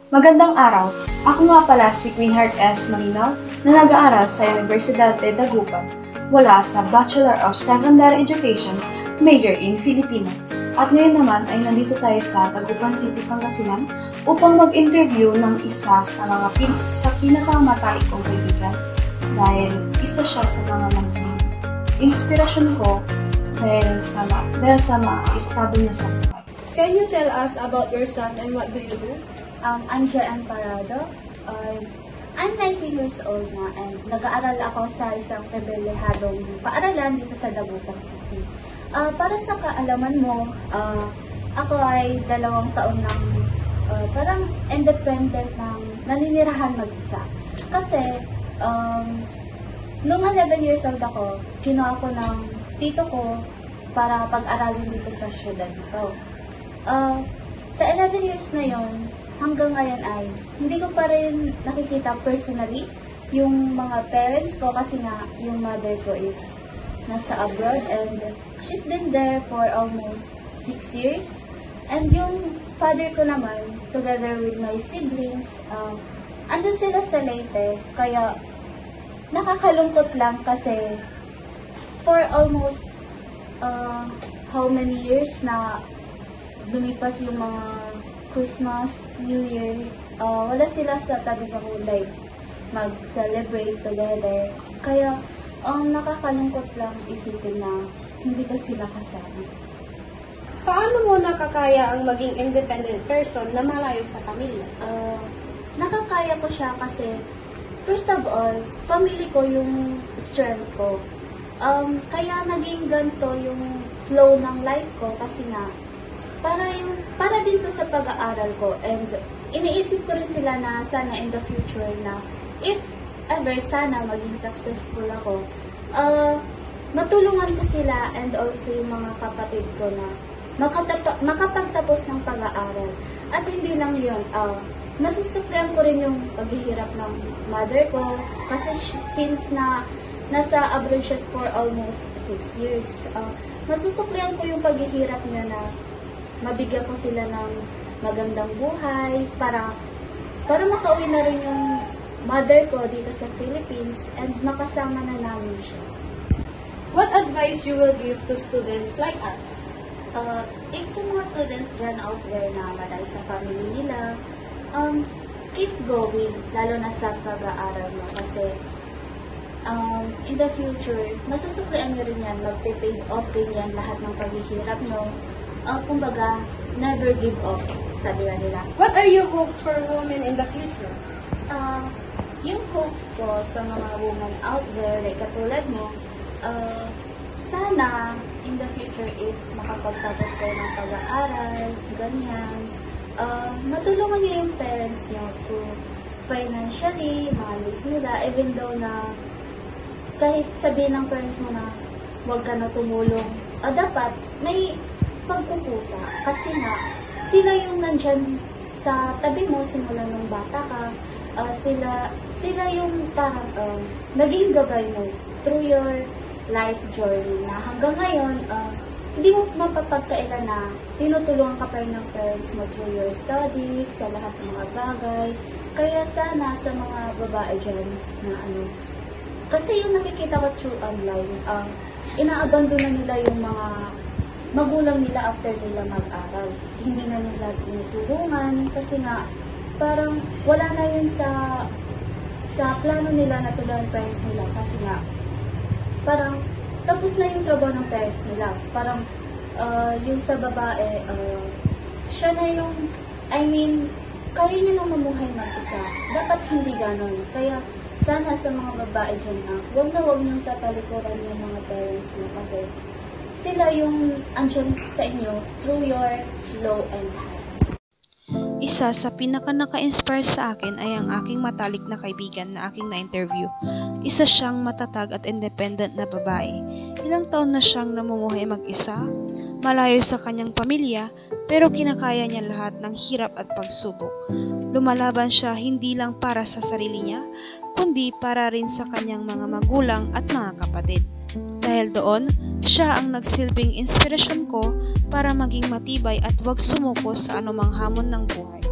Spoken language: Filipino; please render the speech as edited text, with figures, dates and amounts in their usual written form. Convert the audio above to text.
Magandang araw! Ako nga pala si Queen Heart S. Malinaw na nag-aaral sa Universidad de Dagupan mula sa Bachelor of Secondary Education, major in Filipino. At ngayon naman ay nandito tayo sa Dagupan City, Pangasinan upang mag-interview ng isa sa mga pinakamatalik kong kaibigan dahil isa siya sa mga naging inspirasyon ko dahil sa mga estado niya sa buhay. Can you tell us about your son and what do you do? I'm Joanne Parado. I'm 19 years old na and nag-aaral ako sa isang rebelehadong paaralan dito sa Dagupan City. Para sa kaalaman mo, ako ay 2 taon ng parang independent ng naninirahan mag-isa. Kasi nung 11 years old ako, kinuha ko ng tito ko para pag-aralin dito sa syudad nito. Sa 11 years na yon, hanggang ngayon ay hindi ko pa rin nakikita personally yung mga parents ko kasi nga yung mother ko is nasa abroad and she's been there for almost 6 years. And yung father ko naman, together with my siblings, andun sila sa Leyte. Kaya nakakalungkot lang kasi for almost how many years na lumipas yung mga Christmas, New Year, wala sila sa tabi ko like mag-celebrate together. Kaya nakakalungkot lang isipin na hindi ko sila kasama. Paano mo nakakaya ang maging independent person na malayo sa pamilya? Nakakaya ko siya kasi first of all, family ko yung strength ko. Kaya naging ganito yung flow ng life ko kasi nga para din to sa pag-aaral ko and iniisip ko rin sila na sana in the future na if ever sana maging successful ako, matulungan ko sila and also yung mga kapatid ko na makapagtapos ng pag-aaral. At hindi lang yun, masusuklihan ko rin yung paghihirap ng mother ko kasi since na nasa abroad siya for almost 6 years, masusuklihan ko yung paghihirap niya na mabigyan ko sila ng magandang buhay para makauwi na rin yung mother ko dito sa Philippines and makasama na namin siya. What advice you will give to students like us? If sa mga students dyan out there na malay sa family nila, keep going, lalo na sa pag-aaral mo kasi in the future, masusuklian nyo rin yan, magpe-paid off rin yan lahat ng paghihirap nyo. Kumbaga, never give up, sabi nila. What are your hopes for women in the future? Yung hopes ko sa mga women out there, like katulad mo, sana in the future if makapagtapos kayo ng pag-aaral, ganyan, matulungan niyo yung parents niyo to financially, maalis nila, even though na kahit sabihin ng parents mo na huwag ka na tumulong, dapat may pagkukusa kasi nga sila yung nandyan sa tabi mo simula nung bata ka, sila yung parang naging gabay mo through your life journey na hanggang ngayon hindi mo mapapagkailan na tinutulungan ka pa rin ng parents mo through your studies, sa lahat ng mga bagay. Kaya sana sa mga babae dyan na kasi yung nakikita ko through online, inaabandon na nila yung mga magulang nila after nila mag-aral. Hindi na nila tinutulungan kasi nga parang wala na yun sa plano nila na tulungan parents nila kasi nga parang tapos na yung trabaho ng parents nila. Parang yung sa babae, siya na yung, kaya niya nang mamuhay mag-isa. Dapat hindi ganon. Kaya sana sa mga babae dyan na huwag niyong tatalikuran yung mga parents mo kasi sila yung andyan sa inyo through your low and high. Isa sa pinaka-naka-inspire sa akin ay ang aking matalik na kaibigan na aking na-interview. Isa siyang matatag at independent na babae. Ilang taon na siyang namumuhay mag-isa, malayo sa kanyang pamilya, pero kinakaya niya lahat ng hirap at pagsubok. Lumalaban siya hindi lang para sa sarili niya, kundi para rin sa kanyang mga magulang at mga kapatid. Dahil doon, siya ang nagsilbing inspirasyon ko para maging matibay at huwag sumuko sa anumang hamon ng buhay.